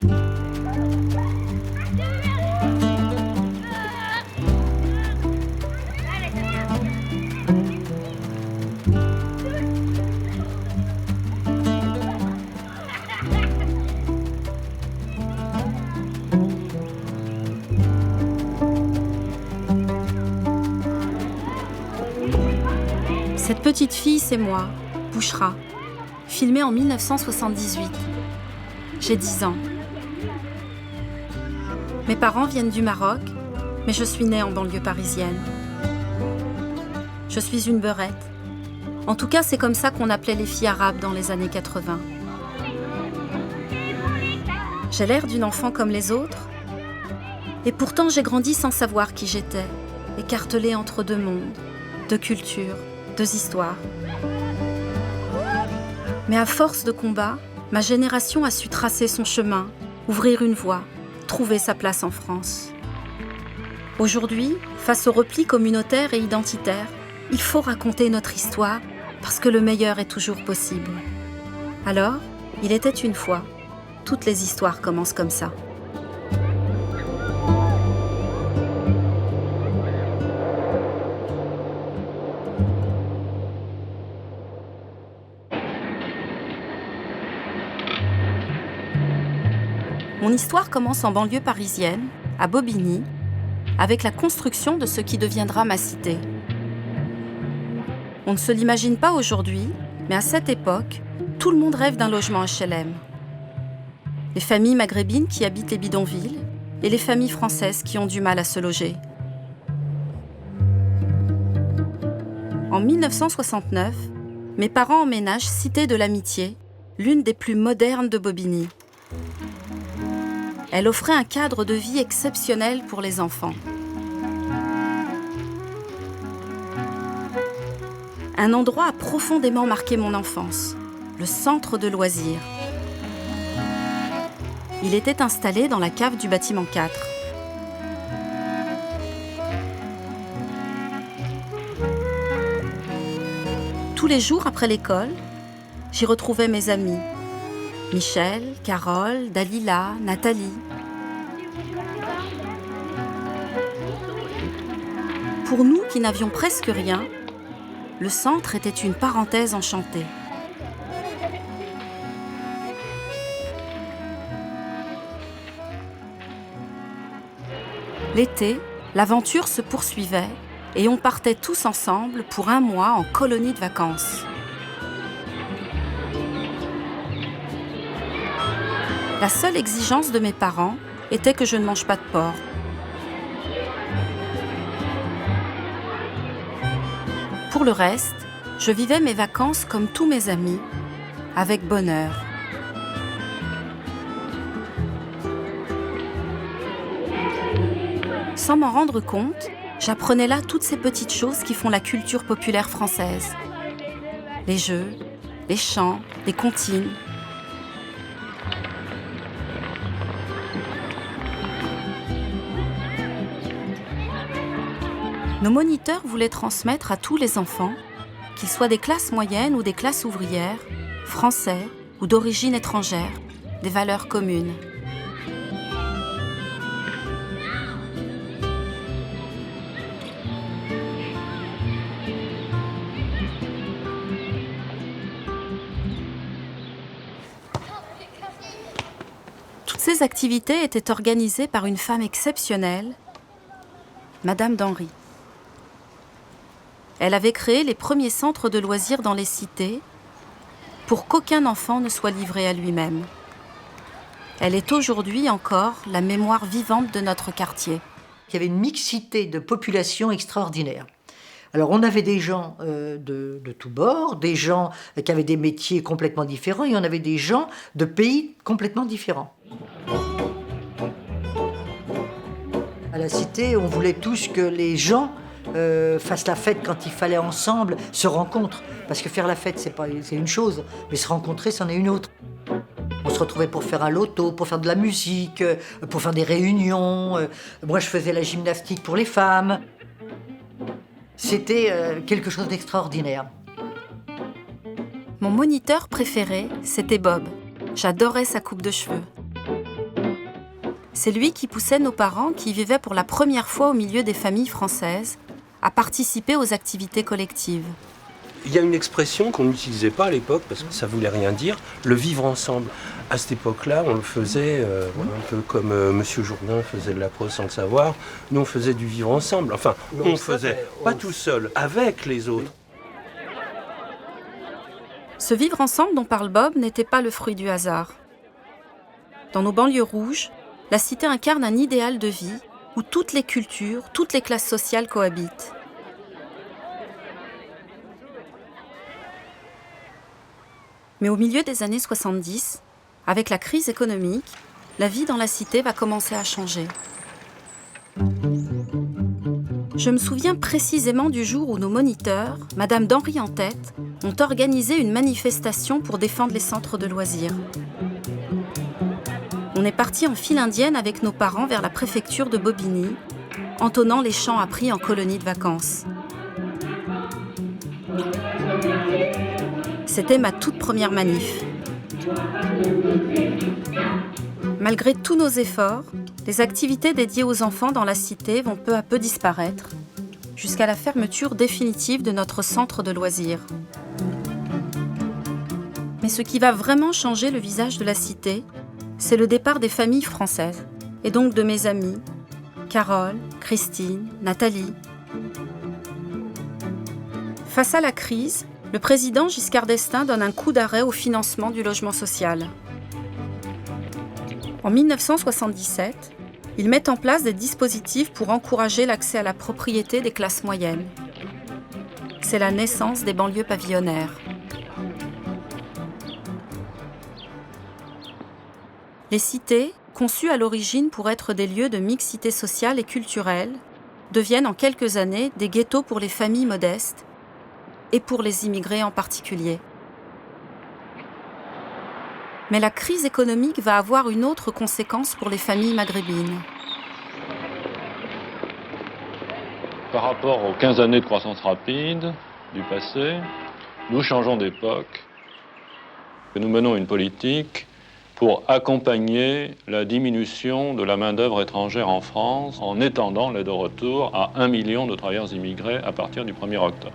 Cette petite fille, c'est moi, Bouchra, filmée en 1978. J'ai 10 ans. Mes parents viennent du Maroc, mais je suis née en banlieue parisienne. Je suis une beurette. En tout cas, c'est comme ça qu'on appelait les filles arabes dans les années 80. J'ai l'air d'une enfant comme les autres, et pourtant j'ai grandi sans savoir qui j'étais, écartelée entre deux mondes, deux cultures, deux histoires. Mais à force de combat, ma génération a su tracer son chemin, ouvrir une voie, trouver sa place en France. Aujourd'hui, face au repli communautaire et identitaire, il faut raconter notre histoire parce que le meilleur est toujours possible. Alors, il était une fois, toutes les histoires commencent comme ça. Mon histoire commence en banlieue parisienne, à Bobigny, avec la construction de ce qui deviendra ma cité. On ne se l'imagine pas aujourd'hui, mais à cette époque, tout le monde rêve d'un logement HLM. Les familles maghrébines qui habitent les bidonvilles et les familles françaises qui ont du mal à se loger. En 1969, mes parents emménagent Cité de l'Amitié, l'une des plus modernes de Bobigny. Elle offrait un cadre de vie exceptionnel pour les enfants. Un endroit a profondément marqué mon enfance, le centre de loisirs. Il était installé dans la cave du bâtiment 4. Tous les jours après l'école, j'y retrouvais mes amis. Michel, Carole, Dalila, Nathalie. Pour nous qui n'avions presque rien, le centre était une parenthèse enchantée. L'été, l'aventure se poursuivait et on partait tous ensemble pour un mois en colonie de vacances. La seule exigence de mes parents était que je ne mange pas de porc. Pour le reste, je vivais mes vacances comme tous mes amis, avec bonheur. Sans m'en rendre compte, j'apprenais là toutes ces petites choses qui font la culture populaire française. Les jeux, les chants, les comptines. Nos moniteurs voulaient transmettre à tous les enfants, qu'ils soient des classes moyennes ou des classes ouvrières, français ou d'origine étrangère, des valeurs communes. Toutes ces activités étaient organisées par une femme exceptionnelle, Madame d'Henry. Elle avait créé les premiers centres de loisirs dans les cités pour qu'aucun enfant ne soit livré à lui-même. Elle est aujourd'hui encore la mémoire vivante de notre quartier. Il y avait une mixité de population extraordinaire. Alors on avait des gens de tous bords, des gens qui avaient des métiers complètement différents, et on avait des gens de pays complètement différents. À la cité, on voulait tous que les gens fassent la fête quand il fallait ensemble, se rencontrent. Parce que faire la fête, c'est une chose, mais se rencontrer, c'en est une autre. On se retrouvait pour faire un loto, pour faire de la musique, pour faire des réunions. Moi, je faisais la gymnastique pour les femmes. C'était quelque chose d'extraordinaire. Mon moniteur préféré, c'était Bob. J'adorais sa coupe de cheveux. C'est lui qui poussait nos parents, qui vivaient pour la première fois au milieu des familles françaises, à participer aux activités collectives. Il y a une expression qu'on n'utilisait pas à l'époque parce que ça voulait rien dire, le vivre ensemble. À cette époque-là, on le faisait un peu comme Monsieur Jourdain faisait de la prose sans le savoir. Nous, on faisait du vivre ensemble. Enfin, on faisait pas tout seul, avec les autres. Ce vivre ensemble dont parle Bob n'était pas le fruit du hasard. Dans nos banlieues rouges, la cité incarne un idéal de vie où toutes les cultures, toutes les classes sociales cohabitent. Mais au milieu des années 70, avec la crise économique, la vie dans la cité va commencer à changer. Je me souviens précisément du jour où nos moniteurs, Madame d'Henry en tête, ont organisé une manifestation pour défendre les centres de loisirs. On est parti en file indienne avec nos parents vers la préfecture de Bobigny, entonnant les chants appris en colonie de vacances. C'était ma toute première manif. Malgré tous nos efforts, les activités dédiées aux enfants dans la cité vont peu à peu disparaître, jusqu'à la fermeture définitive de notre centre de loisirs. Mais ce qui va vraiment changer le visage de la cité, c'est le départ des familles françaises, et donc de mes amis, Carole, Christine, Nathalie. Face à la crise, le président Giscard d'Estaing donne un coup d'arrêt au financement du logement social. En 1977, il met en place des dispositifs pour encourager l'accès à la propriété des classes moyennes. C'est la naissance des banlieues pavillonnaires. Les cités, conçues à l'origine pour être des lieux de mixité sociale et culturelle, deviennent en quelques années des ghettos pour les familles modestes et pour les immigrés en particulier. Mais la crise économique va avoir une autre conséquence pour les familles maghrébines. Par rapport aux 15 années de croissance rapide du passé, nous changeons d'époque. Nous menons une politique pour accompagner la diminution de la main-d'œuvre étrangère en France en étendant l'aide au retour à 1 million de travailleurs immigrés à partir du 1er octobre.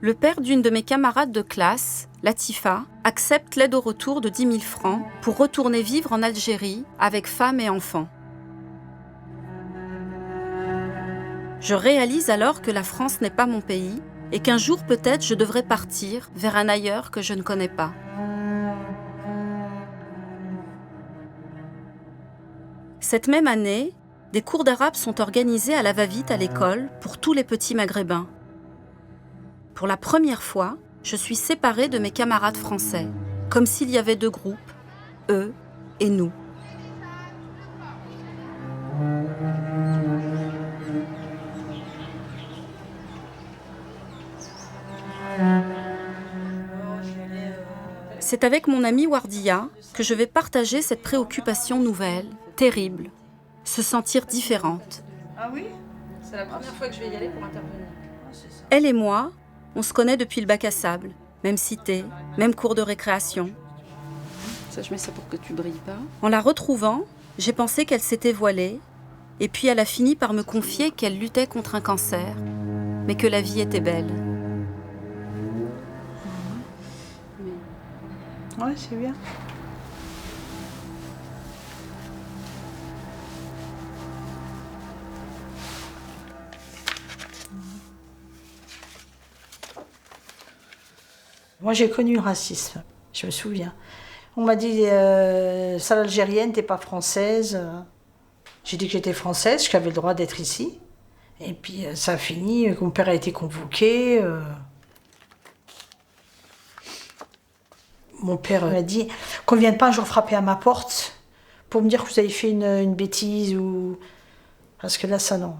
Le père d'une de mes camarades de classe, Latifa, accepte l'aide au retour de 10 000 francs pour retourner vivre en Algérie avec femme et enfants. Je réalise alors que la France n'est pas mon pays et qu'un jour peut-être je devrais partir vers un ailleurs que je ne connais pas. Cette même année, des cours d'arabe sont organisés à la va-vite à l'école pour tous les petits maghrébins. Pour la première fois, je suis séparée de mes camarades français, comme s'il y avait deux groupes, eux et nous. C'est avec mon ami Wardia que je vais partager cette préoccupation nouvelle, terrible, se sentir différente. Ah oui ? C'est la première fois que je vais y aller pour intervenir. Elle et moi, on se connaît depuis le bac à sable, même cité, même cours de récréation. Ça, je mets ça pour que tu brilles pas. En la retrouvant, j'ai pensé qu'elle s'était voilée, et puis elle a fini par me confier qu'elle luttait contre un cancer, mais que la vie était belle. Ouais, c'est bien. Moi, j'ai connu le racisme, je me souviens. On m'a dit, sale algérienne, t'es pas française. J'ai dit que j'étais française, que j'avais le droit d'être ici. Et puis, ça a fini, que mon père a été convoqué. Mon père m'a dit qu'on ne vienne pas un jour frapper à ma porte pour me dire que vous avez fait une bêtise ou... Parce que là, ça, non.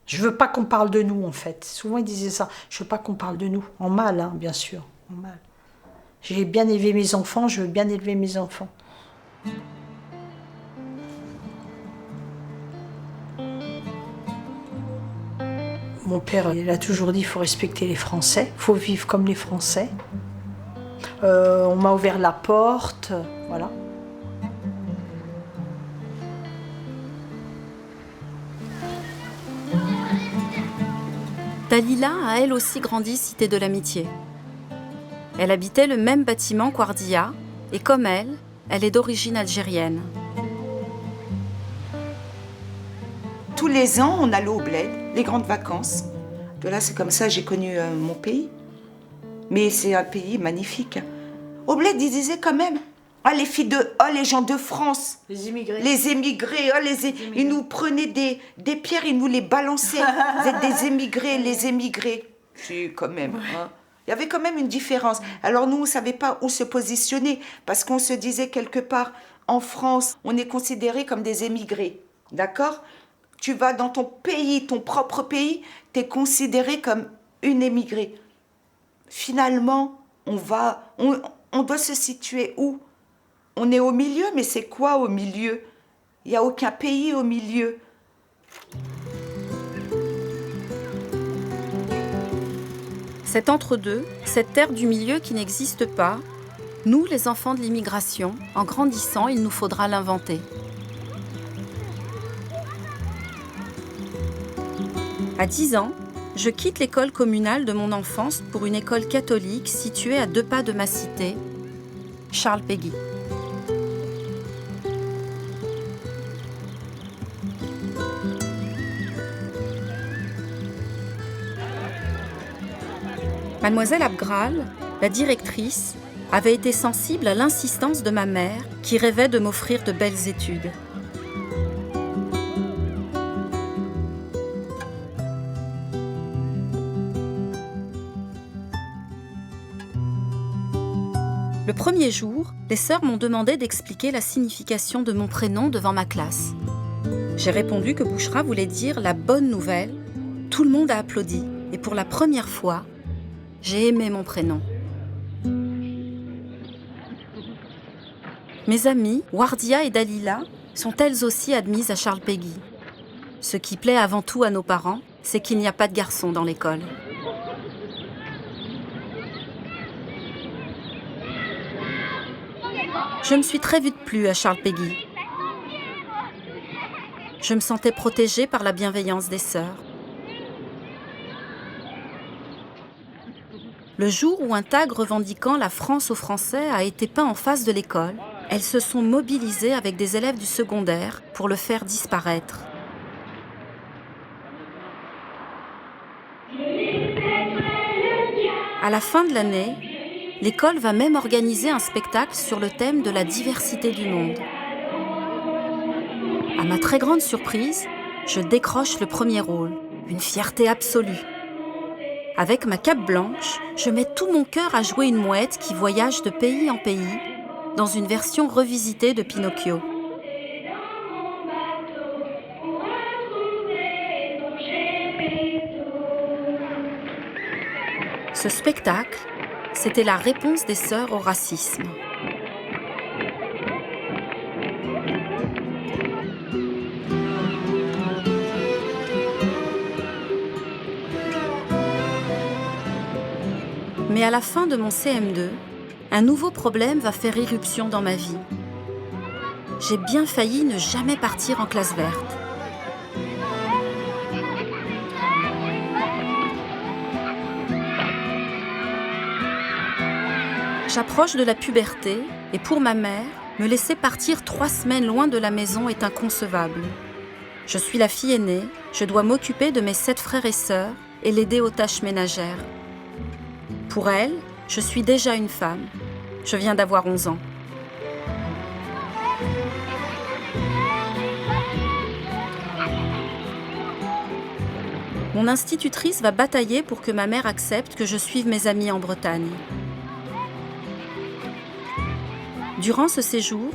Je veux pas qu'on parle de nous, en fait. Souvent, ils disaient ça. Je veux pas qu'on parle de nous. En mal, hein, bien sûr. En mal. J'ai bien élevé mes enfants, je veux bien élever mes enfants. Mon père, il a toujours dit qu'il faut respecter les Français, il faut vivre comme les Français. On m'a ouvert la porte, voilà. Dalila a elle aussi grandi cité de l'Amitié. Elle habitait le même bâtiment qu'Ouardia et comme elle est d'origine algérienne. Tous les ans, on allait au bled, les grandes vacances. De là, c'est comme ça, j'ai connu mon pays. Mais c'est un pays magnifique. Au bled, ils disaient quand même, ah, les filles de, oh, les gens de France. Les immigrés. Les émigrés, oh, ils nous prenaient des pierres, ils nous les balançaient. Vous êtes des émigrés, les émigrés. Si, quand même. Hein. Il y avait quand même une différence. Alors nous, on ne savait pas où se positionner, parce qu'on se disait quelque part, en France, on est considérés comme des émigrés. D'accord ? Tu vas dans ton pays, ton propre pays, tu es considéré comme une émigrée. Finalement, on doit se situer où ? On est au milieu, mais c'est quoi au milieu ? Il n'y a aucun pays au milieu. Cet entre-deux, cette terre du milieu qui n'existe pas, nous, les enfants de l'immigration, en grandissant, il nous faudra l'inventer. À 10 ans, je quitte l'école communale de mon enfance pour une école catholique située à 2 pas de ma cité, Charles Péguy. Mademoiselle Abgral, la directrice, avait été sensible à l'insistance de ma mère qui rêvait de m'offrir de belles études. Le premier jour, les sœurs m'ont demandé d'expliquer la signification de mon prénom devant ma classe. J'ai répondu que Bouchra voulait dire la bonne nouvelle. Tout le monde a applaudi et pour la première fois, j'ai aimé mon prénom. Mes amies, Ouardia et Dalila, sont elles aussi admises à Charles Péguy. Ce qui plaît avant tout à nos parents, c'est qu'il n'y a pas de garçons dans l'école. Je me suis très vite plu à Charles Péguy. Je me sentais protégée par la bienveillance des sœurs. Le jour où un tag revendiquant la France aux Français a été peint en face de l'école, elles se sont mobilisées avec des élèves du secondaire pour le faire disparaître. À la fin de l'année, l'école va même organiser un spectacle sur le thème de la diversité du monde. À ma très grande surprise, je décroche le premier rôle, une fierté absolue. Avec ma cape blanche, je mets tout mon cœur à jouer une mouette qui voyage de pays en pays dans une version revisitée de Pinocchio. Ce spectacle, c'était la réponse des sœurs au racisme. Mais à la fin de mon CM2, un nouveau problème va faire irruption dans ma vie. J'ai bien failli ne jamais partir en classe verte. J'approche de la puberté et pour ma mère, me laisser partir 3 semaines loin de la maison est inconcevable. Je suis la fille aînée, je dois m'occuper de mes 7 frères et sœurs et l'aider aux tâches ménagères. Pour elle, je suis déjà une femme. Je viens d'avoir 11 ans. Mon institutrice va batailler pour que ma mère accepte que je suive mes amis en Bretagne. Durant ce séjour,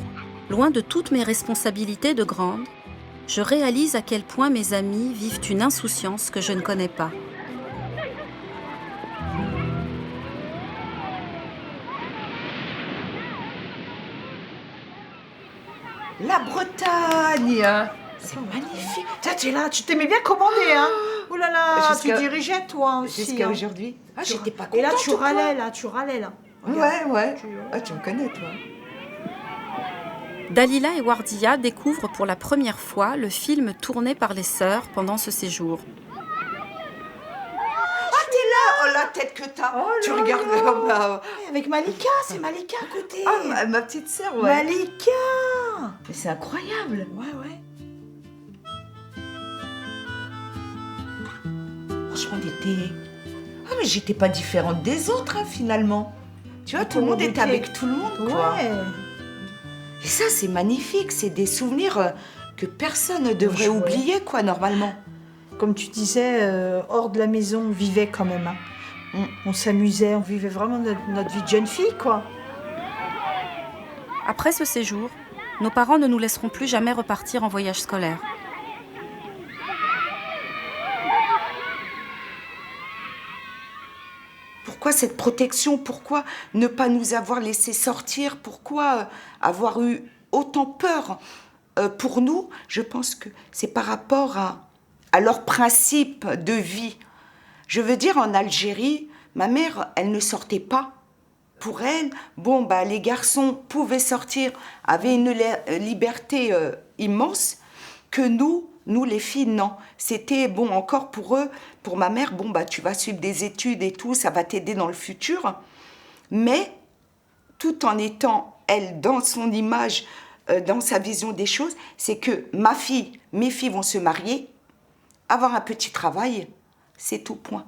loin de toutes mes responsabilités de grande, je réalise à quel point mes amis vivent une insouciance que je ne connais pas. La Bretagne, c'est magnifique. Tiens, tu es là, tu t'aimais bien commander, hein. Oh là là, tu Jusqu'à- dirigeais toi aussi. Jusqu'à hein. aujourd'hui. Ah, j'étais pas contente. Et là, tu ou quoi râlais, là, tu râlais, là. Ouais. Ah, tu me connais, toi. Dalila et Wardia découvrent pour la première fois le film tourné par les sœurs pendant ce séjour. Ah, t'es là. Oh, la tête que t'as. Tu regardes. Bah, Avec Malika, c'est Malika à côté. ah, ma petite sœur, ouais. Malika. Mais c'est incroyable. Ouais. Franchement, ah, mais j'étais pas différente des autres, hein, finalement. Tu vois, tout le monde était avec tout le monde, quoi. Ouais. Et ça, c'est magnifique. C'est des souvenirs que personne ne devrait Ouais. oublier, quoi, normalement. Comme tu disais, hors de la maison, on vivait quand même. Hein. On s'amusait, on vivait vraiment notre vie de jeune fille, quoi. Après ce séjour, nos parents ne nous laisseront plus jamais repartir en voyage scolaire. Pourquoi cette protection? Pourquoi ne pas nous avoir laissé sortir? Pourquoi avoir eu autant peur? Pour nous, je pense que c'est par rapport à leur principe de vie. Je veux dire, en Algérie, ma mère, elle ne sortait pas. Pour elle, bon, bah, les garçons pouvaient sortir, avaient une liberté immense, que nous, les filles, non. C'était, bon, encore pour eux, pour ma mère, bon, bah, tu vas suivre des études et tout, ça va t'aider dans le futur. Mais, tout en étant, elle, dans son image, dans sa vision des choses, c'est que mes filles vont se marier, avoir un petit travail, c'est tout, point.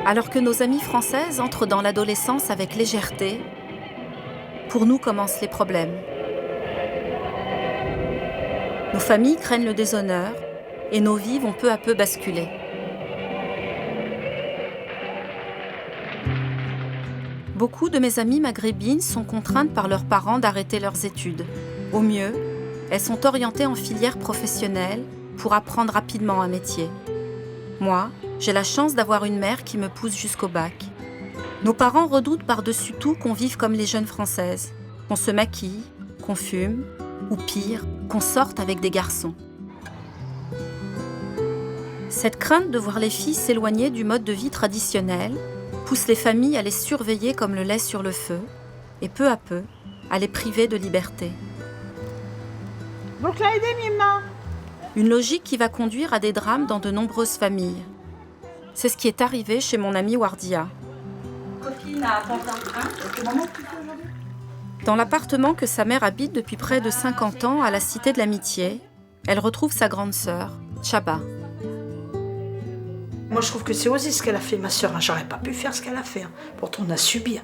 Alors que nos amies françaises entrent dans l'adolescence avec légèreté, pour nous commencent les problèmes. Nos familles craignent le déshonneur et nos vies vont peu à peu basculer. Beaucoup de mes amies maghrébines sont contraintes par leurs parents d'arrêter leurs études. Au mieux, elles sont orientées en filière professionnelle pour apprendre rapidement un métier. Moi, j'ai la chance d'avoir une mère qui me pousse jusqu'au bac. Nos parents redoutent par-dessus tout qu'on vive comme les jeunes Françaises, qu'on se maquille, qu'on fume, ou pire, qu'on sorte avec des garçons. Cette crainte de voir les filles s'éloigner du mode de vie traditionnel pousse les familles à les surveiller comme le lait sur le feu et peu à peu à les priver de liberté. Une logique qui va conduire à des drames dans de nombreuses familles. C'est ce qui est arrivé chez mon amie Wardia. Dans l'appartement que sa mère habite depuis près de 50 ans à la Cité de l'Amitié, elle retrouve sa grande sœur, Chaba. Moi, je trouve que c'est osé ce qu'elle a fait, ma sœur. J'aurais pas pu faire ce qu'elle a fait. Pourtant, on a subi.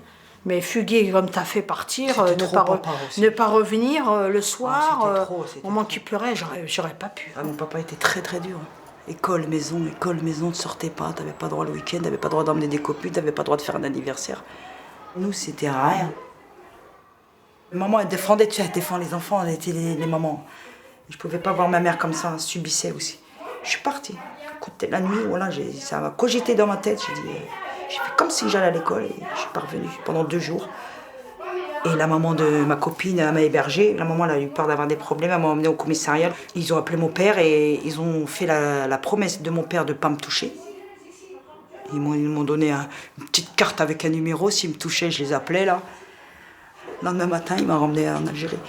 Mais fuguer comme t'as fait partir, ne pas revenir le soir, au moment qu'il pleurait, j'aurais pas pu. Ah, mon papa était très très dur. École, maison, tu sortais pas, t'avais pas droit le week-end, t'avais pas droit d'emmener des copines, t'avais pas droit de faire un anniversaire. Nous, c'était rien. Maman, elle défendait, elle défend les enfants, elle était les mamans. Je pouvais pas voir ma mère comme ça, elle subissait aussi. Je suis partie. Écoutez, la nuit, voilà, ça m'a cogité dans ma tête. J'ai fait comme si j'allais à l'école et je suis pas revenue pendant 2 jours. Et la maman de ma copine m'a hébergée. La maman elle a eu peur d'avoir des problèmes, elle m'a emmenée au commissariat. Ils ont appelé mon père et ils ont fait la promesse de mon père de ne pas me toucher. Ils m'ont donné une petite carte avec un numéro. S'ils me touchaient, je les appelais là. Le lendemain matin, il m'a ramenée en Algérie.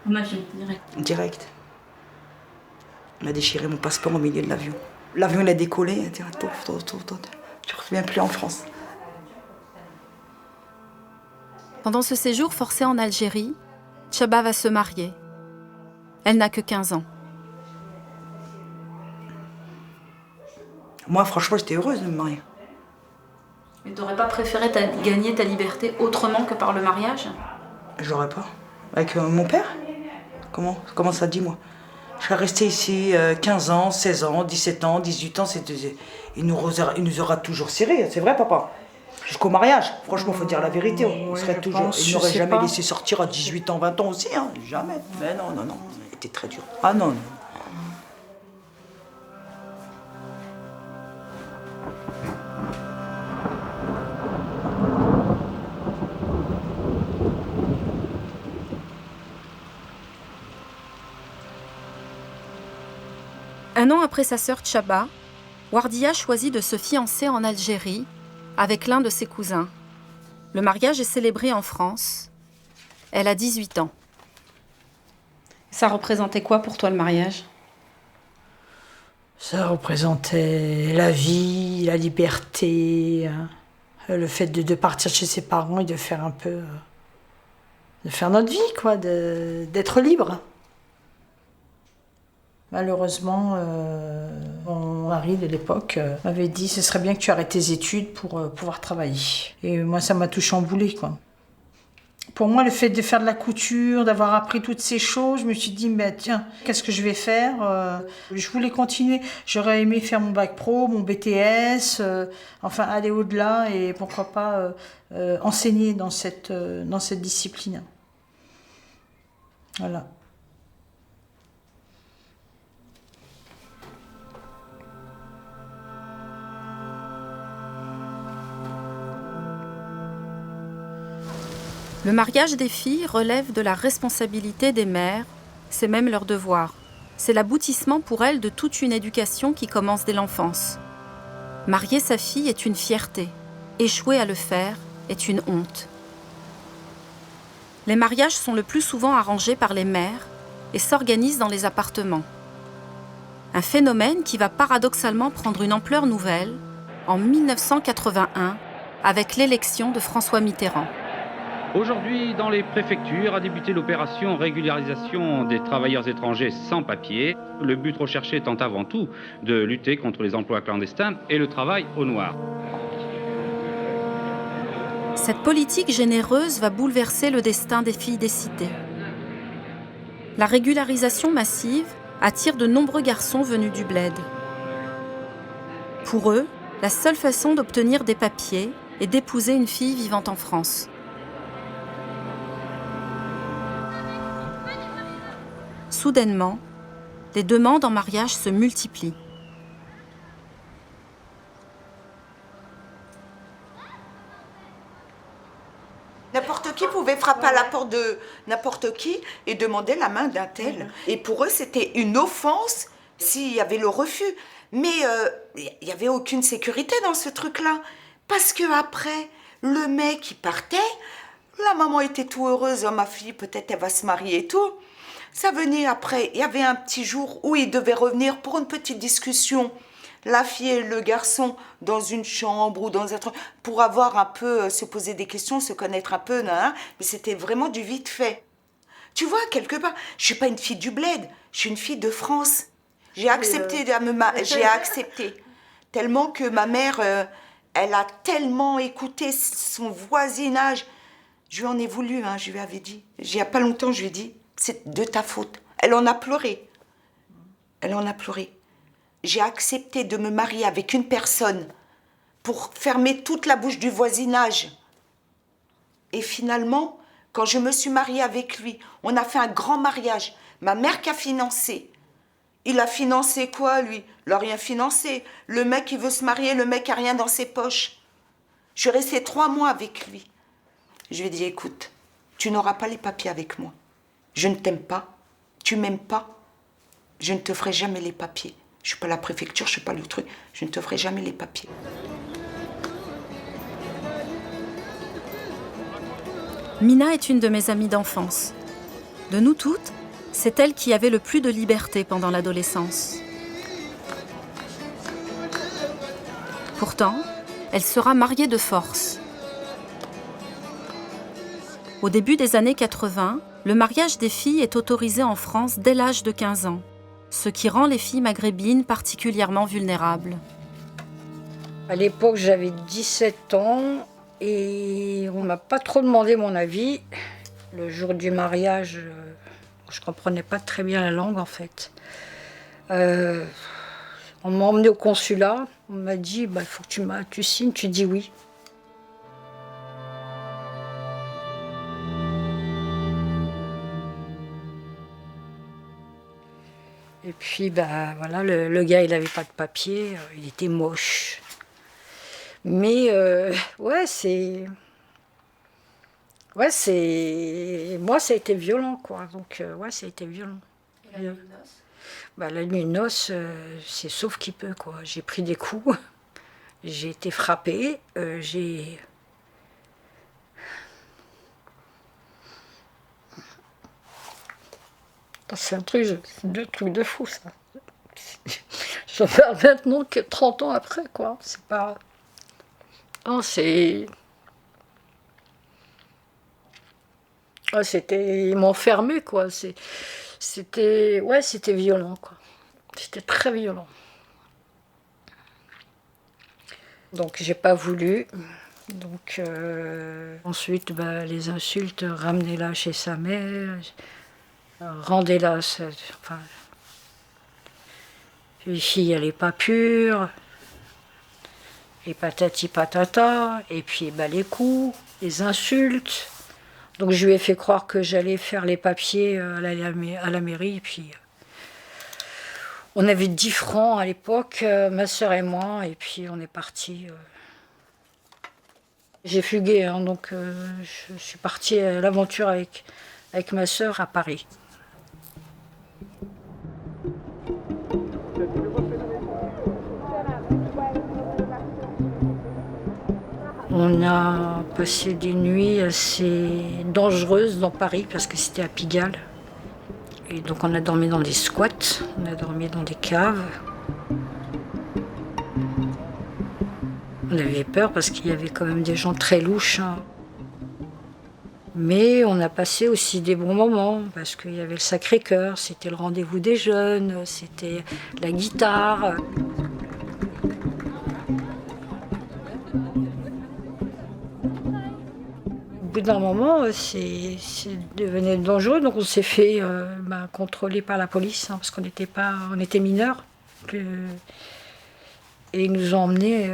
En avion, direct. Direct. Il m'a déchiré mon passeport au milieu de l'avion. L'avion, il a décollé. Il a dit, attends, tu ne reviens plus en France. Pendant ce séjour forcé en Algérie, Chaba va se marier. Elle n'a que 15 ans. Moi, franchement, j'étais heureuse de me marier. Mais t'aurais pas préféré gagner ta liberté autrement que par le mariage? J'aurais pas. Avec mon père? Comment ça dit, moi? Je serais restée ici 15 ans, 16 ans, 17 ans, 18 ans. Il nous aura toujours serrés, c'est vrai, papa? Jusqu'au mariage. Franchement, il faut dire la vérité. Il n'aurait jamais laissé sortir à 18 ans, 20 ans aussi. Hein. Jamais. Mais non. C'était très dur. Ah non. 1 an après sa sœur Tchaba, Wardia choisit de se fiancer en Algérie avec l'un de ses cousins. Le mariage est célébré en France. Elle a 18 ans. Ça représentait quoi pour toi le mariage? Ça représentait la vie, la liberté, le fait de partir chez ses parents et de faire un peu... de faire notre vie, quoi, d'être libre. Malheureusement, mon mari de l'époque m'avait dit « ce serait bien que tu arrêtes tes études pour pouvoir travailler ». Et moi, ça m'a tout chamboulé, quoi. Pour moi, le fait de faire de la couture, d'avoir appris toutes ces choses, je me suis dit, mais tiens, qu'est-ce que je vais faire? Je voulais continuer. J'aurais aimé faire mon bac pro, mon BTS, enfin aller au-delà et pourquoi pas enseigner dans cette discipline. Voilà. Le mariage des filles relève de la responsabilité des mères, c'est même leur devoir. C'est l'aboutissement pour elles de toute une éducation qui commence dès l'enfance. Marier sa fille est une fierté, échouer à le faire est une honte. Les mariages sont le plus souvent arrangés par les mères et s'organisent dans les appartements. Un phénomène qui va paradoxalement prendre une ampleur nouvelle en 1981 avec l'élection de François Mitterrand. Aujourd'hui, dans les préfectures, a débuté l'opération régularisation des travailleurs étrangers sans papier. Le but recherché étant avant tout de lutter contre les emplois clandestins et le travail au noir. Cette politique généreuse va bouleverser le destin des filles des cités. La régularisation massive attire de nombreux garçons venus du bled. Pour eux, la seule façon d'obtenir des papiers est d'épouser une fille vivant en France. Soudainement, les demandes en mariage se multiplient. N'importe qui pouvait frapper à la porte de n'importe qui et demander la main d'un tel. Et pour eux, c'était une offense s'il y avait le refus. Mais il n'y avait aucune sécurité dans ce truc-là. Parce qu'après, le mec, il partait, la maman était tout heureuse, oh, ma fille, peut-être elle va se marier et tout. Ça venait après, il y avait un petit jour où il devait revenir pour une petite discussion. La fille et le garçon dans une chambre ou dans un truc, pour avoir un peu, se poser des questions, se connaître un peu, mais c'était vraiment du vite fait. Tu vois, quelque part, je suis pas une fille du bled, je suis une fille de France. J'ai accepté, j'ai accepté. Tellement que ma mère, elle a tellement écouté son voisinage. Je lui en ai voulu, hein, je lui avais dit. Il n'y a pas longtemps, je lui ai dit, c'est de ta faute. Elle en a pleuré. Elle en a pleuré. J'ai accepté de me marier avec une personne pour fermer toute la bouche du voisinage. Et finalement, quand je me suis mariée avec lui, on a fait un grand mariage. Ma mère qui a financé. Il a financé quoi, lui? Il n'a rien financé. Le mec, il veut se marier, le mec n'a rien dans ses poches. Je suis restée 3 mois avec lui. Je lui ai dit, écoute, tu n'auras pas les papiers avec moi. Je ne t'aime pas, tu m'aimes pas, je ne te ferai jamais les papiers. Je ne suis pas la préfecture, je ne suis pas le truc, je ne te ferai jamais les papiers. Mina est une de mes amies d'enfance. De nous toutes, c'est elle qui avait le plus de liberté pendant l'adolescence. Pourtant, elle sera mariée de force. Au début des années 80, le mariage des filles est autorisé en France dès l'âge de 15 ans, ce qui rend les filles maghrébines particulièrement vulnérables. À l'époque, j'avais 17 ans et on ne m'a pas trop demandé mon avis. Le jour du mariage, je ne comprenais pas très bien la langue en fait. On m'a emmenée au consulat, on m'a dit il faut que tu signes, tu dis oui. Et puis, voilà, le gars, il n'avait pas de papier, il était moche. Mais, moi, ça a été violent, quoi. Donc, ça a été violent. La nuit de noces, c'est sauf qui peut, quoi. J'ai pris des coups, j'ai été frappée, C'est un truc, deux trucs de fou, ça. Je parle maintenant que 30 ans après, quoi. C'est pas... Non, c'est... C'était... Ils m'ont enfermé, quoi. C'était... Ouais, c'était violent, quoi. C'était très violent. Donc, j'ai pas voulu. Donc, ensuite, les insultes, ramenez-la chez sa mère, rendez-la... Enfin... Les filles, elle n'est pas pure, et patati patata, et puis les coups, les insultes. Donc je lui ai fait croire que j'allais faire les papiers à la mairie, et puis on avait 10 francs à l'époque, ma sœur et moi, et puis on est partis. J'ai fugué, hein, donc je suis partie à l'aventure avec ma sœur à Paris. On a passé des nuits assez dangereuses dans Paris parce que c'était à Pigalle. Et donc on a dormi dans des squats, on a dormi dans des caves. On avait peur parce qu'il y avait quand même des gens très louches. Hein. Mais on a passé aussi des bons moments parce qu'il y avait le Sacré-Cœur, c'était le rendez-vous des jeunes, c'était la guitare. Au bout d'un moment, c'est devenu dangereux, donc on s'est fait contrôler par la police, hein, parce qu'on était mineurs. Et ils nous ont emmenés,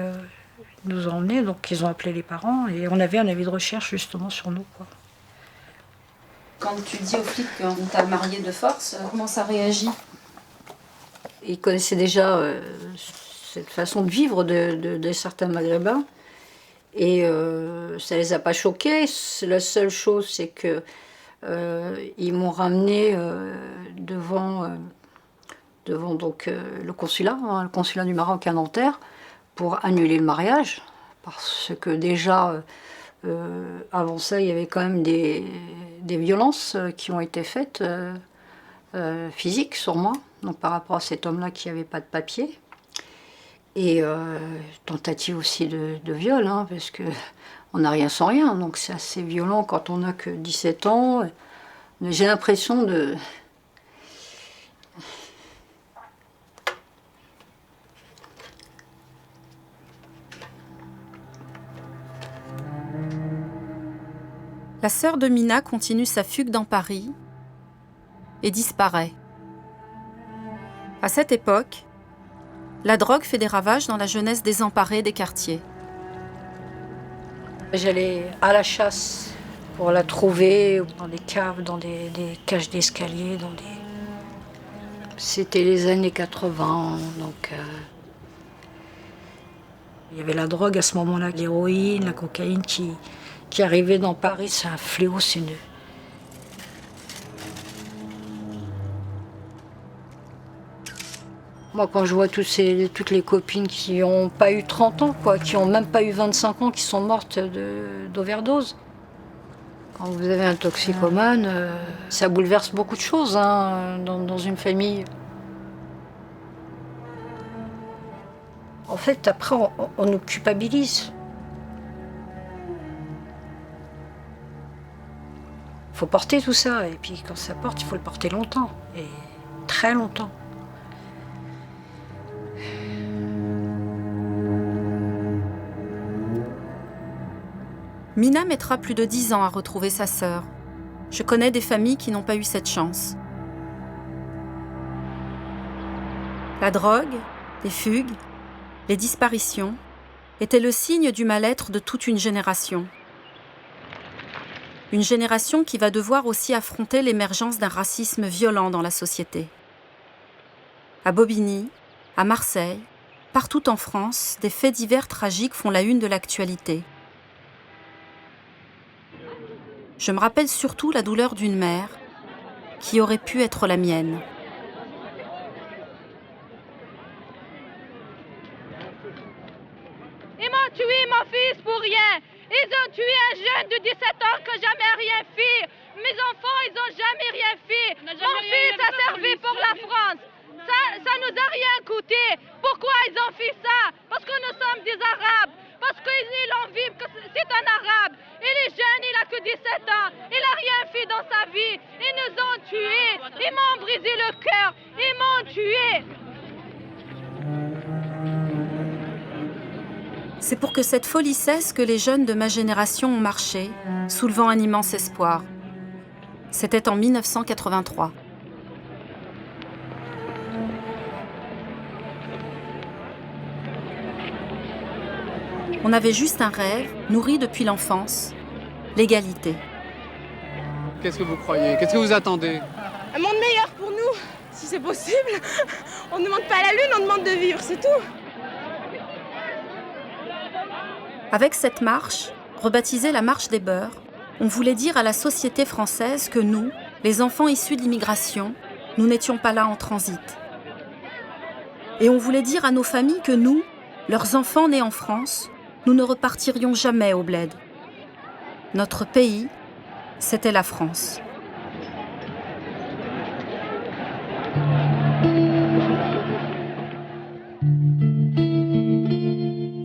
donc ils ont appelé les parents, et on avait un avis de recherche justement sur nous, quoi. Quand tu dis aux flics qu'on t'a marié de force, comment ça réagit? Ils connaissaient déjà cette façon de vivre de certains Maghrébins. Et ça les a pas choqués. La seule chose, c'est que ils m'ont ramené devant donc le consulat, hein, le consulat du Maroc à Nanterre, pour annuler le mariage, parce que déjà avant ça, il y avait quand même des violences qui ont été faites physiques sur moi, donc par rapport à cet homme-là qui n'avait pas de papier. Et tentative aussi de viol, hein, parce qu'on n'a rien sans rien, donc c'est assez violent quand on n'a que 17 ans. Mais j'ai l'impression de... La sœur de Mina continue sa fugue dans Paris et disparaît. À cette époque, la drogue fait des ravages dans la jeunesse désemparée des quartiers. J'allais à la chasse pour la trouver, dans des caves, dans des cages d'escalier, C'était les années 80, donc... Il y avait la drogue à ce moment-là, l'héroïne, la cocaïne qui arrivait dans Paris, c'est un fléau, c'est une... Moi, quand je vois toutes les copines qui n'ont pas eu 30 ans, quoi, qui n'ont même pas eu 25 ans, qui sont mortes d'overdose. Quand vous avez un toxicomane, ça bouleverse beaucoup de choses, hein, dans une famille. En fait, après, on nous culpabilise. Il faut porter tout ça, et puis quand ça porte, il faut le porter longtemps, et très longtemps. Mina mettra plus de 10 ans à retrouver sa sœur. Je connais des familles qui n'ont pas eu cette chance. La drogue, les fugues, les disparitions étaient le signe du mal-être de toute une génération. Une génération qui va devoir aussi affronter l'émergence d'un racisme violent dans la société. À Bobigny, à Marseille, partout en France, des faits divers tragiques font la une de l'actualité. Je me rappelle surtout la douleur d'une mère qui aurait pu être la mienne. jeune de 17 ans qui n'a jamais rien fait. Mes enfants, ils n'ont jamais rien fait. Mon fils a servi pour la France. Ça nous a rien coûté. Pourquoi ils ont fait ça? Parce que nous sommes des Arabes. Parce qu'ils l'ont vu que c'est un Arabe. Il est jeune, il a que 17 ans. Il n'a rien fait dans sa vie. Ils nous ont tués. Ils m'ont brisé le cœur. Ils m'ont tués. C'est pour que cette folie cesse que les jeunes de ma génération ont marché, soulevant un immense espoir. C'était en 1983. On avait juste un rêve, nourri depuis l'enfance, l'égalité. Qu'est-ce que vous croyez? Qu'est-ce que vous attendez? Un monde meilleur pour nous, si c'est possible. On ne demande pas la lune, on demande de vivre, c'est tout. Avec cette marche, rebaptisée la marche des beurs, on voulait dire à la société française que nous, les enfants issus de l'immigration, nous n'étions pas là en transit. Et on voulait dire à nos familles que nous, leurs enfants nés en France, nous ne repartirions jamais au bled. Notre pays, c'était la France.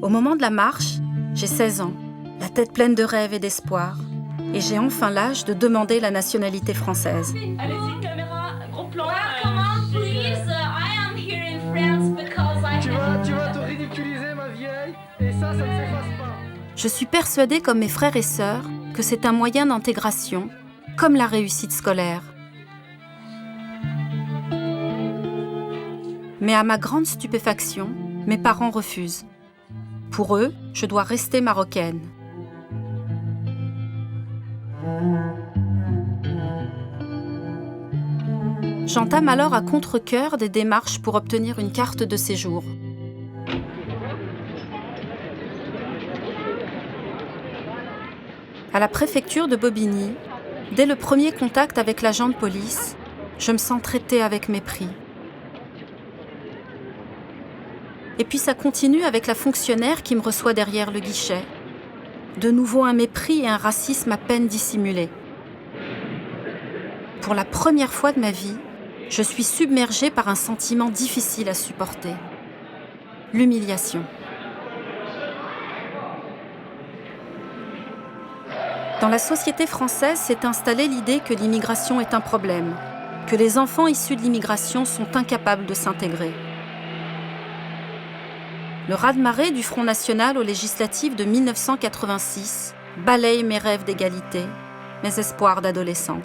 Au moment de la marche, j'ai 16 ans, la tête pleine de rêves et d'espoir, et j'ai enfin l'âge de demander la nationalité française. Allez-y, caméra, gros plan. Come on, please. I am here in France because Tu vas te ridiculiser, ma vieille, et ça ne s'efface pas. Je suis persuadée, comme mes frères et sœurs, que c'est un moyen d'intégration, comme la réussite scolaire. Mais à ma grande stupéfaction, mes parents refusent. Pour eux, je dois rester marocaine. J'entame alors à contre-cœur des démarches pour obtenir une carte de séjour. À la préfecture de Bobigny, dès le premier contact avec l'agent de police, je me sens traitée avec mépris. Et puis ça continue avec la fonctionnaire qui me reçoit derrière le guichet. De nouveau un mépris et un racisme à peine dissimulés. Pour la première fois de ma vie, je suis submergée par un sentiment difficile à supporter. L'humiliation. Dans la société française s'est installée l'idée que l'immigration est un problème, que les enfants issus de l'immigration sont incapables de s'intégrer. Le raz-de-marée du Front National aux législatives de 1986 balaye mes rêves d'égalité, mes espoirs d'adolescente.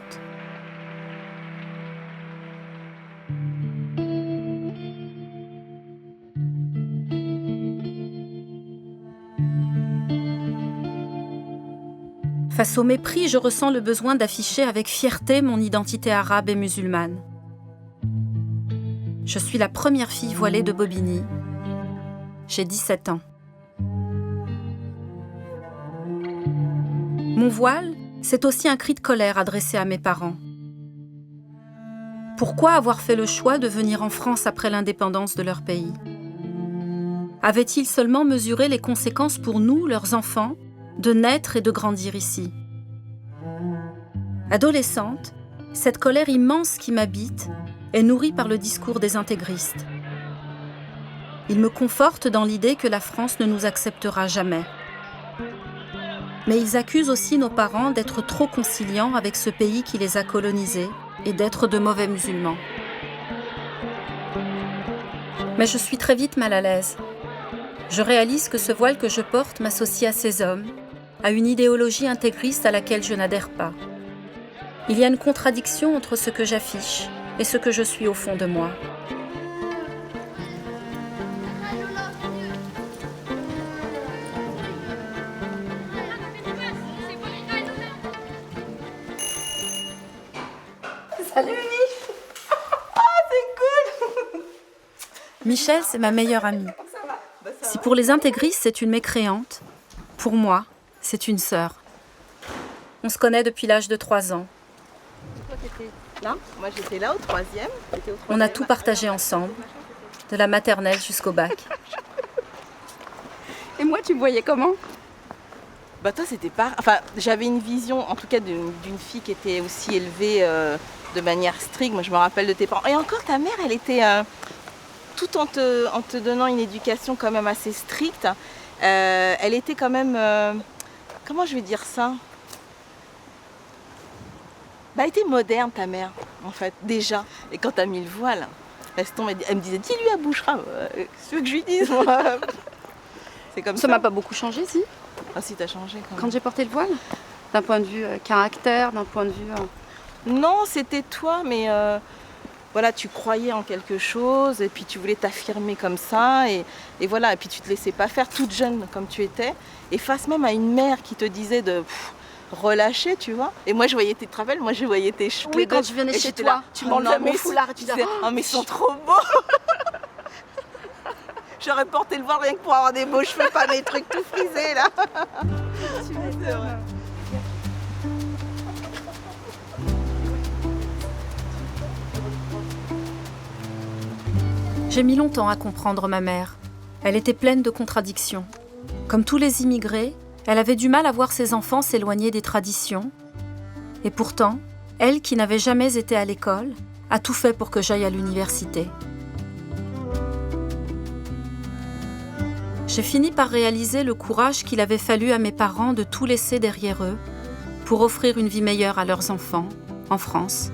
Face au mépris, je ressens le besoin d'afficher avec fierté mon identité arabe et musulmane. Je suis la première fille voilée de Bobigny. J'ai 17 ans. Mon voile, c'est aussi un cri de colère adressé à mes parents. Pourquoi avoir fait le choix de venir en France après l'indépendance de leur pays? Avaient-ils seulement mesuré les conséquences pour nous, leurs enfants, de naître et de grandir ici? Adolescente, cette colère immense qui m'habite est nourrie par le discours des intégristes. Ils me confortent dans l'idée que la France ne nous acceptera jamais. Mais ils accusent aussi nos parents d'être trop conciliants avec ce pays qui les a colonisés et d'être de mauvais musulmans. Mais je suis très vite mal à l'aise. Je réalise que ce voile que je porte m'associe à ces hommes, à une idéologie intégriste à laquelle je n'adhère pas. Il y a une contradiction entre ce que j'affiche et ce que je suis au fond de moi. Salut Mimi. C'est cool. Michel, c'est ma meilleure amie. Si pour les intégristes, c'est une mécréante, pour moi, c'est une sœur. On se connaît depuis l'âge de 3 ans. Toi, t'étais là. Moi, j'étais là au 3e. On a tout partagé ensemble, de la maternelle jusqu'au bac. Et moi, tu me voyais comment? Bah toi c'était pas... Enfin j'avais une vision en tout cas d'une fille qui était aussi élevée de manière stricte. Moi je me rappelle de tes parents. Et encore ta mère elle était, tout en te donnant une éducation quand même assez stricte, elle était quand même... comment je vais dire ça? Bah elle était moderne ta mère en fait déjà. Et quand t'as mis le voile, elle me disait dis-lui à Bouchra, qu'est-ce que tu veux que je lui dise moi? C'est comme ça. Ça m'a pas beaucoup changé si. Ah si, t'as changé quand même. Quand j'ai porté le voile? D'un point de vue caractère, d'un point de vue... Non, c'était toi, mais voilà, tu croyais en quelque chose et puis tu voulais t'affirmer comme ça et voilà, et puis tu te laissais pas faire toute jeune comme tu étais et face même à une mère qui te disait de relâcher, tu vois. Et moi je voyais tes travels, moi je voyais tes cheveux. Oui, quand je venais chez toi, là, tu m'enlevais mon foulard et tu disais oh mais ils sont trop beaux. J'aurais porté le voile rien que pour avoir des beaux cheveux, pas des trucs tout frisés là. C'est vrai. J'ai mis longtemps à comprendre ma mère. Elle était pleine de contradictions. Comme tous les immigrés, elle avait du mal à voir ses enfants s'éloigner des traditions. Et pourtant, elle, qui n'avait jamais été à l'école, a tout fait pour que j'aille à l'université. J'ai fini par réaliser le courage qu'il avait fallu à mes parents de tout laisser derrière eux pour offrir une vie meilleure à leurs enfants, en France.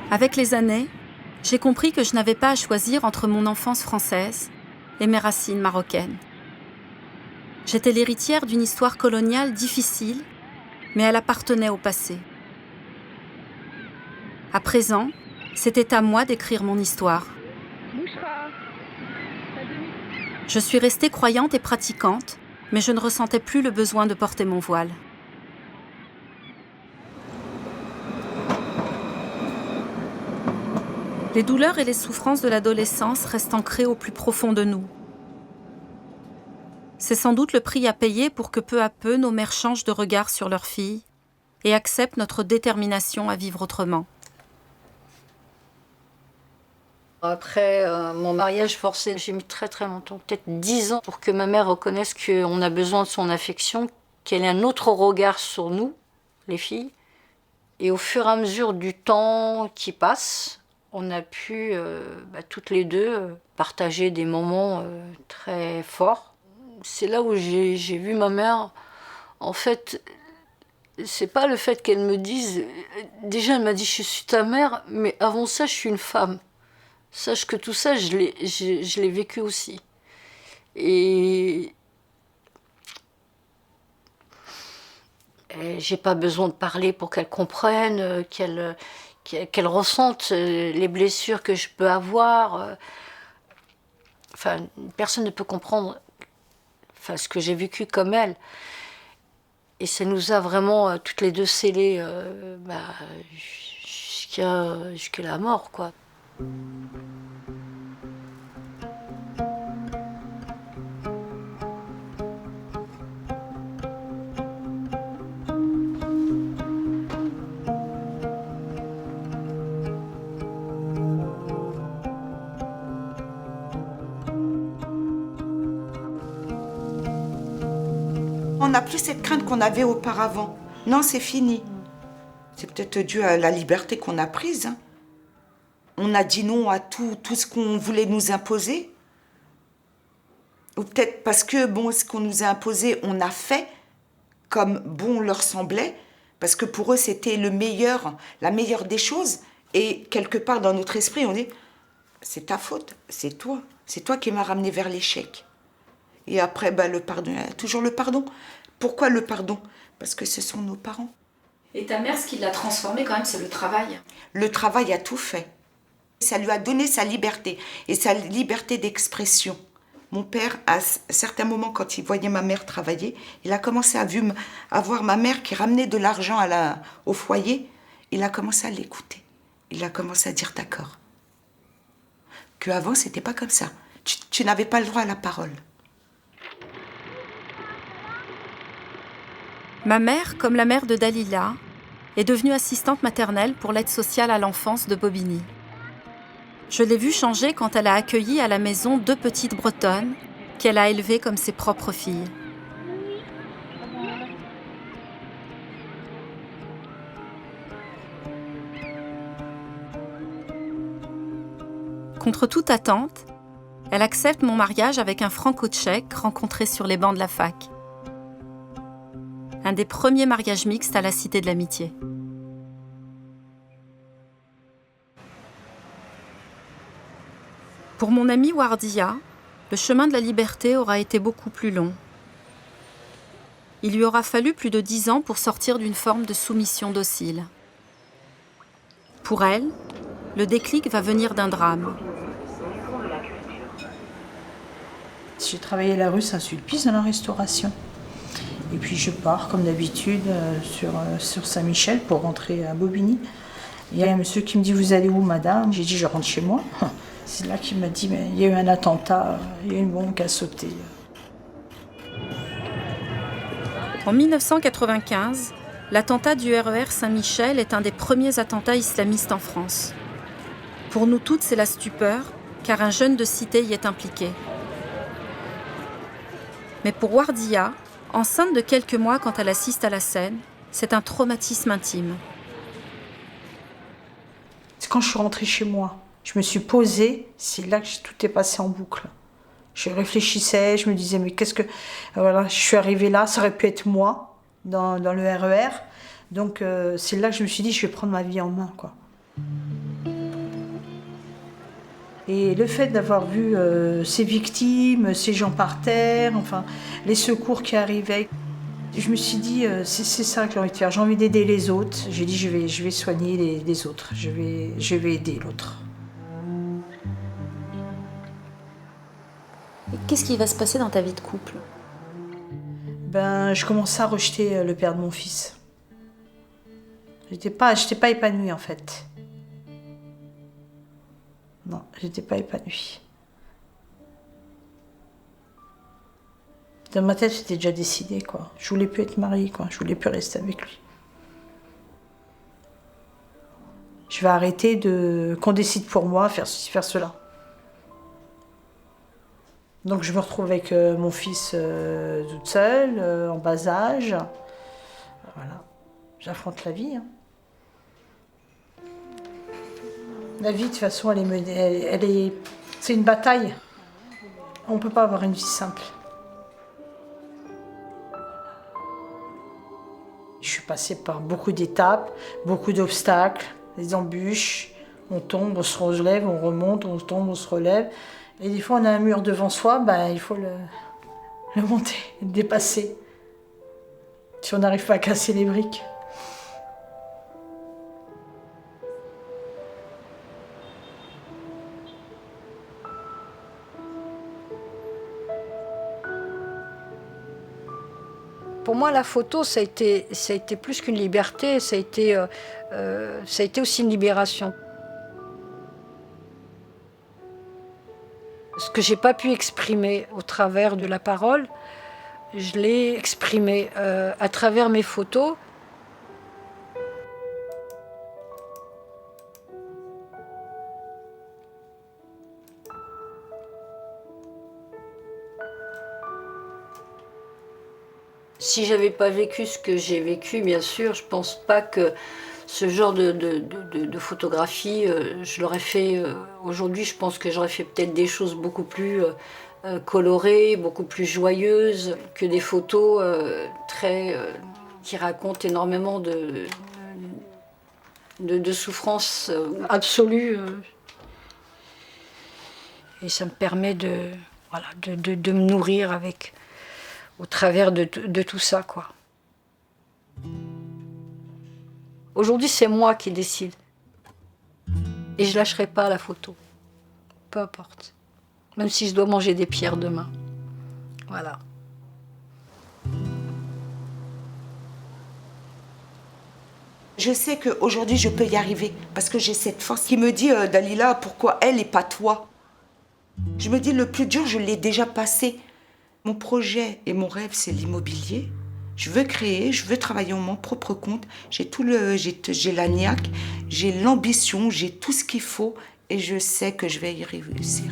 Avec les années, j'ai compris que je n'avais pas à choisir entre mon enfance française et mes racines marocaines. J'étais l'héritière d'une histoire coloniale difficile, mais elle appartenait au passé. À présent, c'était à moi d'écrire mon histoire. Je suis restée croyante et pratiquante, mais je ne ressentais plus le besoin de porter mon voile. Les douleurs et les souffrances de l'adolescence restent ancrées au plus profond de nous. C'est sans doute le prix à payer pour que peu à peu nos mères changent de regard sur leurs filles et acceptent notre détermination à vivre autrement. Après mon mariage forcé, j'ai mis très très longtemps, peut-être 10 ans, pour que ma mère reconnaisse qu'on a besoin de son affection, qu'elle ait un autre regard sur nous, les filles. Et au fur et à mesure du temps qui passe, on a pu, toutes les deux, partager des moments très forts. C'est là où j'ai vu ma mère, en fait, c'est pas le fait qu'elle me dise... Déjà, elle m'a dit « je suis ta mère », mais avant ça, je suis une femme. Sache que tout ça, je l'ai vécu aussi. Et j'ai pas besoin de parler pour qu'elle comprenne, qu'elle ressente les blessures que je peux avoir. Enfin, personne ne peut comprendre ce que j'ai vécu comme elle. Et ça nous a vraiment, toutes les deux, scellées jusqu'à la mort, quoi. On n'a plus cette crainte qu'on avait auparavant. Non, c'est fini. C'est peut-être dû à la liberté qu'on a prise. Hein. On a dit non à tout ce qu'on voulait nous imposer. Ou peut-être parce que, ce qu'on nous a imposé, on a fait comme bon leur semblait. Parce que pour eux, c'était la meilleure des choses. Et quelque part, dans notre esprit, on dit, c'est ta faute, c'est toi qui m'as ramené vers l'échec. Et après, le pardon, toujours le pardon. Pourquoi le pardon? Parce que ce sont nos parents. Et ta mère, ce qui l'a transformée quand même, c'est le travail. Le travail a tout fait. Ça lui a donné sa liberté, et sa liberté d'expression. Mon père, à certains moments, quand il voyait ma mère travailler, il a commencé à voir ma mère qui ramenait de l'argent au foyer. Il a commencé à l'écouter. Il a commencé à dire d'accord. Qu'avant, c'était pas comme ça. Tu n'avais pas le droit à la parole. Ma mère, comme la mère de Dalila, est devenue assistante maternelle pour l'aide sociale à l'enfance de Bobigny. Je l'ai vue changer quand elle a accueilli à la maison 2 petites Bretonnes qu'elle a élevées comme ses propres filles. Contre toute attente, elle accepte mon mariage avec un franco-tchèque rencontré sur les bancs de la fac. Un des premiers mariages mixtes à la Cité de l'Amitié. Pour mon ami Wardia, le chemin de la liberté aura été beaucoup plus long. Il lui aura fallu plus de 10 ans pour sortir d'une forme de soumission docile. Pour elle, le déclic va venir d'un drame. J'ai travaillé la rue Saint-Sulpice dans la restauration. Et puis je pars, comme d'habitude, sur Saint-Michel pour rentrer à Bobigny. Il y a un monsieur qui me dit « Vous allez où, madame ?» J'ai dit « Je rentre chez moi. » C'est là qu'il m'a dit « Mais il y a eu un attentat, il y a eu une bombe qui a sauté. » En 1995, l'attentat du RER Saint-Michel est un des premiers attentats islamistes en France. Pour nous toutes, c'est la stupeur, car un jeune de cité y est impliqué. Mais pour Wardia, enceinte de quelques mois quand elle assiste à la scène, c'est un traumatisme intime. C'est quand je suis rentrée chez moi, je me suis posée, c'est là que tout est passé en boucle. Je réfléchissais, je me disais, mais qu'est-ce que... Voilà, je suis arrivée là, ça aurait pu être moi, dans le RER. Donc c'est là que je me suis dit, je vais prendre ma vie en main, quoi. Et le fait d'avoir vu ces victimes, ces gens par terre, enfin, les secours qui arrivaient, je me suis dit, c'est ça que j'ai envie de faire. J'ai envie d'aider les autres. J'ai dit, je vais soigner les autres. Je vais aider l'autre. Qu'est-ce qui va se passer dans ta vie de couple? Ben, je commençais à rejeter le père de mon fils. J'étais pas épanouie, en fait. Non, j'étais pas épanouie. Dans ma tête, j'étais déjà décidée, quoi. Je voulais plus être mariée, quoi. Je voulais plus rester avec lui. Je vais arrêter qu'on décide pour moi, faire ceci, faire cela. Donc je me retrouve avec mon fils toute seule, en bas âge. Voilà. J'affronte la vie, hein. La vie, de toute façon, c'est une bataille. On ne peut pas avoir une vie simple. Je suis passée par beaucoup d'étapes, beaucoup d'obstacles, des embûches. On tombe, on se relève, on remonte, on tombe, on se relève. Et des fois, on a un mur devant soi, ben, il faut le monter, le dépasser. Si on n'arrive pas à casser les briques. Pour moi, la photo, ça a été plus qu'une liberté, ça a été aussi une libération. Ce que j'ai pas pu exprimer au travers de la parole, je l'ai exprimé à travers mes photos. Si j'avais pas vécu ce que j'ai vécu, bien sûr, je pense pas que ce genre de photographie, je l'aurais fait aujourd'hui. Je pense que j'aurais fait peut-être des choses beaucoup plus colorées, beaucoup plus joyeuses, que des photos qui racontent énormément de souffrance absolue. Et ça me permet de me nourrir au travers de tout ça, quoi. Aujourd'hui, c'est moi qui décide. Et je lâcherai pas la photo. Peu importe. Même si je dois manger des pierres demain. Voilà. Je sais qu'aujourd'hui, je peux y arriver. Parce que j'ai cette force qui me dit, Dalila, pourquoi elle et pas toi? Je me dis, le plus dur, je l'ai déjà passé. Mon projet et mon rêve, c'est l'immobilier. Je veux créer, je veux travailler en mon propre compte. J'ai la niaque, j'ai l'ambition, j'ai tout ce qu'il faut et je sais que je vais y réussir.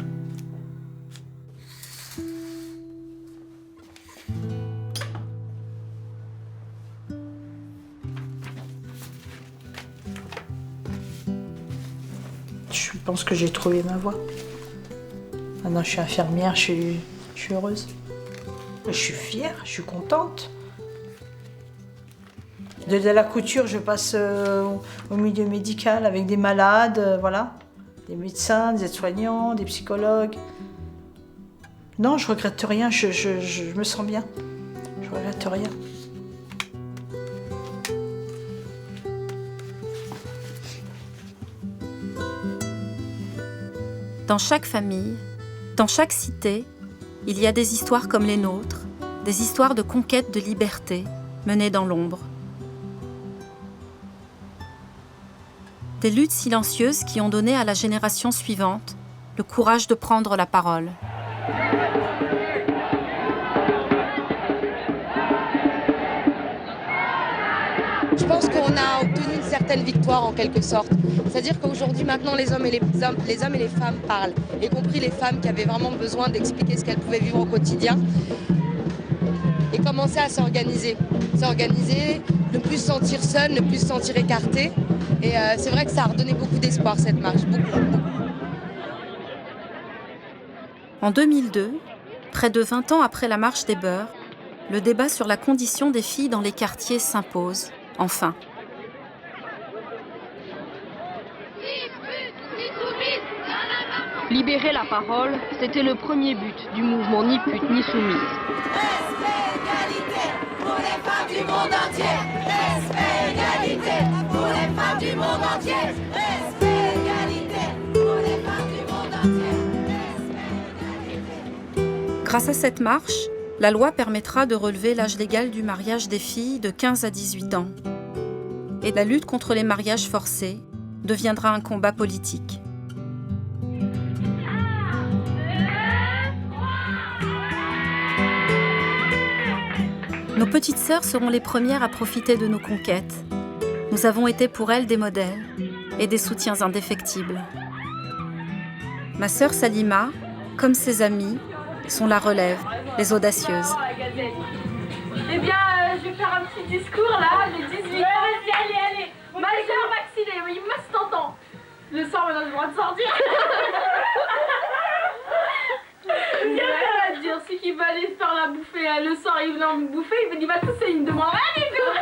je pense que j'ai trouvé ma voie. Maintenant, je suis infirmière, je suis heureuse. Je suis fière, je suis contente. De la couture, je passe au milieu médical avec des malades, voilà. Des médecins, des aides-soignants, des psychologues. Non, je regrette rien, je me sens bien. Je regrette rien. Dans chaque famille, dans chaque cité, il y a des histoires comme les nôtres, des histoires de conquête de liberté menées dans l'ombre. Des luttes silencieuses qui ont donné à la génération suivante le courage de prendre la parole. Je pense qu'on a obtenu une certaine victoire en quelque sorte. C'est-à-dire qu'aujourd'hui, maintenant, les hommes et les femmes parlent, y compris les femmes qui avaient vraiment besoin d'expliquer ce qu'elles pouvaient vivre au quotidien et commencer à s'organiser. S'organiser, ne plus se sentir seule, ne plus se sentir écartée. Et c'est vrai que ça a redonné beaucoup d'espoir, cette marche, beaucoup. En 2002, près de 20 ans après la marche des Beurs, le débat sur la condition des filles dans les quartiers s'impose, enfin. Libérer la parole, c'était le premier but du mouvement Ni pute ni soumise. Respect, égalité pour les femmes du monde entier. Respect, égalité pour les femmes du monde entier. Respect, égalité pour les femmes du monde entier. Grâce à cette marche, la loi permettra de relever l'âge légal du mariage des filles de 15 à 18 ans. Et la lutte contre les mariages forcés deviendra un combat politique. Nos petites sœurs seront les premières à profiter de nos conquêtes. Nous avons été pour elles des modèles et des soutiens indéfectibles. Ma sœur Salima, comme ses amies, sont la relève, les audacieuses. Eh bien, je vais faire un petit discours là, j'ai 18 ans. Allez. Majeur vacciné, oui, masse t'entends. Le soir, maintenant, j'ai le droit de sortir. Qu'est-ce qu'elle va dire? Celui qui va aller se faire la bouffer le soir, il vient me bouffer, il va tousser, il me demande rien du tout.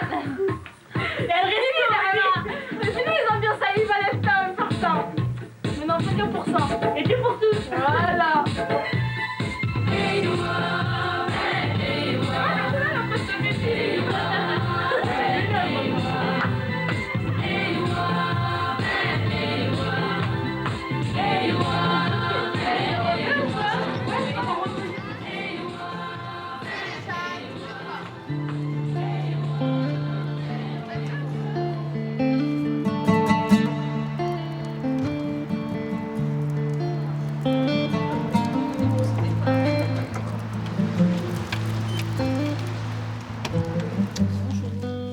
Et elle respire là. Mais sinon, les ambiances à lui, va aller faire ça. Mais non, chacun pour ça. Et tu pour tous. Voilà.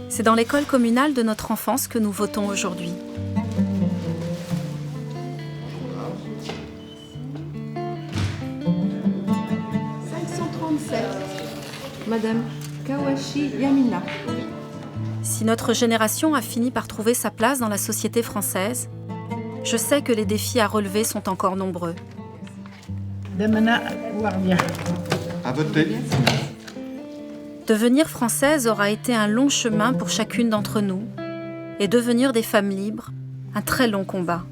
C'est dans l'école communale de notre enfance que nous votons aujourd'hui. Madame Kawashi Yamina. Si notre génération a fini par trouver sa place dans la société française, je sais que les défis à relever sont encore nombreux. Damana Wardia. À voter. Devenir française aura été un long chemin pour chacune d'entre nous, et devenir des femmes libres, un très long combat.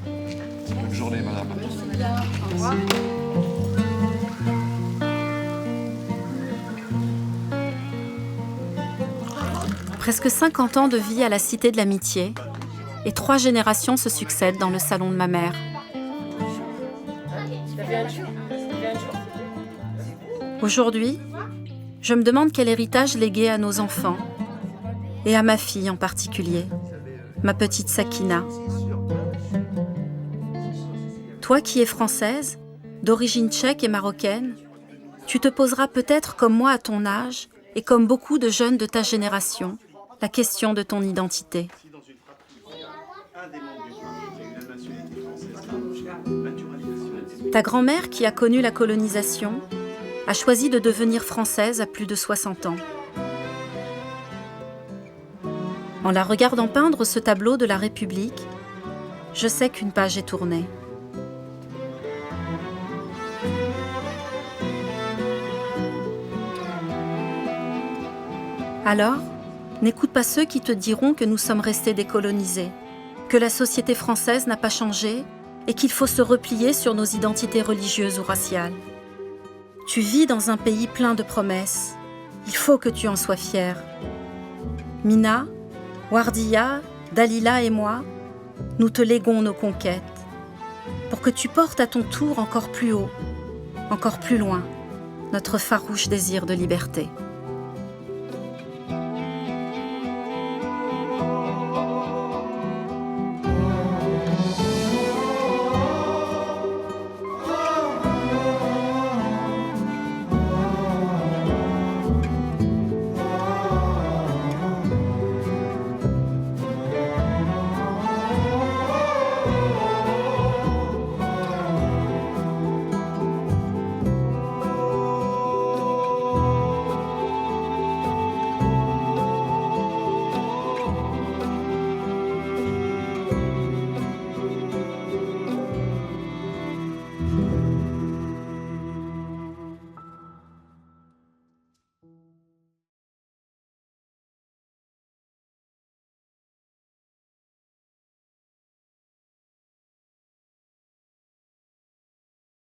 Bonne journée, madame. Au revoir. Presque 50 ans de vie à la Cité de l'Amitié, et 3 générations se succèdent dans le salon de ma mère. Aujourd'hui, je me demande quel héritage léguer à nos enfants, et à ma fille en particulier, ma petite Sakina. Toi qui es française, d'origine tchèque et marocaine, tu te poseras peut-être comme moi à ton âge, et comme beaucoup de jeunes de ta génération, la question de ton identité. Ta grand-mère, qui a connu la colonisation, a choisi de devenir française à plus de 60 ans. En la regardant peindre ce tableau de la République, je sais qu'une page est tournée. Alors, n'écoute pas ceux qui te diront que nous sommes restés décolonisés, que la société française n'a pas changé et qu'il faut se replier sur nos identités religieuses ou raciales. Tu vis dans un pays plein de promesses. Il faut que tu en sois fière. Mina, Wardia, Dalila et moi, nous te léguons nos conquêtes pour que tu portes à ton tour encore plus haut, encore plus loin, notre farouche désir de liberté.